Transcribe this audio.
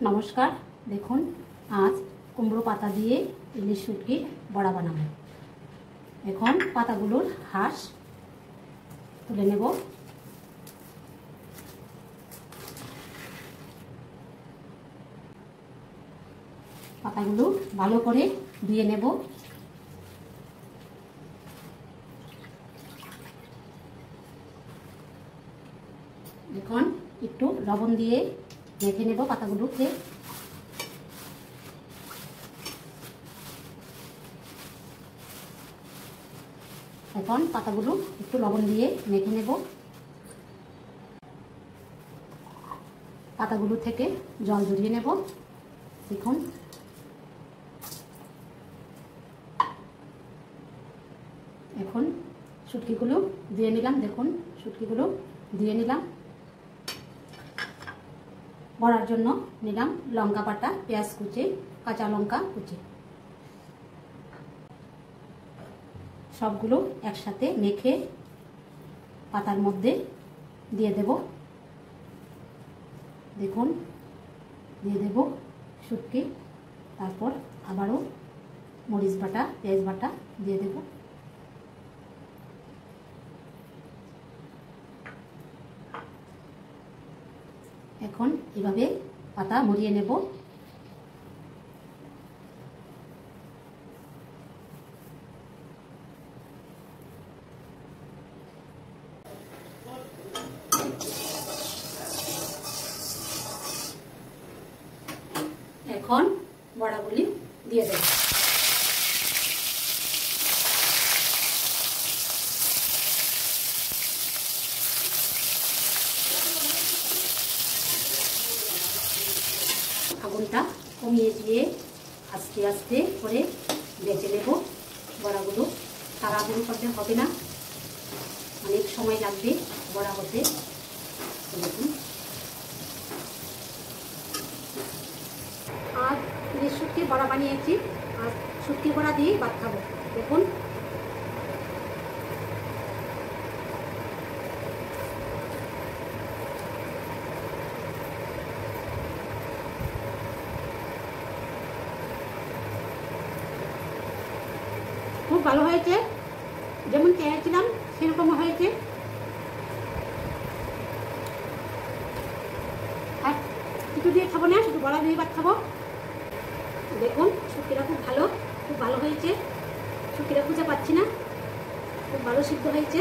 নমস্কার, দেখুন আজ কুমড়ো পাতা দিয়ে ইলিশ শুটকির বড়া বানাবো। এখন পাতাগুলোর হাঁস তুলে নেব। পাতাগুলো ভালো করে ধুয়ে নেব। এখন একটু লবণ দিয়ে মেখে নেব পাতাগুলোকে। এখন পাতাগুলো একটু লবণ দিয়ে মেখে নেব। পাতাগুলো থেকে জল ঝরিয়ে নেব। দেখুন এখন শুটকিগুলো দিয়ে নিলাম। দেখুন শুটকিগুলো দিয়ে নিলাম। বড়ার জন্য নিলাম লঙ্কা বাটা, পেঁয়াজ কুচি, কাঁচা লঙ্কা কুচি। সবগুলো একসাথে মেখে পাতার মধ্যে দিয়ে দেব। দেখুন দিয়ে দেব শুটকি। তারপর আবারও মরিচ বাটা, পেঁয়াজ বাটা দিয়ে দেব। এখন এভাবে পাতা মরিয়ে নেব। এখন বড়াগুলি দিয়ে দেব। আগুনটা কমিয়ে দিয়ে আস্তে আস্তে করে বেঁচে নেব বড়াগুলো। তাড়াহুড়ো করতে হবে না, অনেক সময় লাগবে বড়া হতে। দেখুন আর ইলিশ শুটকি বড়া বানিয়েছি। আর শুটকি বড়া দিয়ে ভাত খাবো। দেখুন খুব ভালো হয়েছে, যেমন চেয়েছিলাম সেরকম হয়েছে। আর কিছু দিয়ে খাবো না, শুধু বড়া দিয়ে ভাত খাবো। দেখুন শুটকিটা খুব ভালো হয়েছে। শুটকিটা খুঁজে পাচ্ছি না, খুব ভালো সিদ্ধ হয়েছে।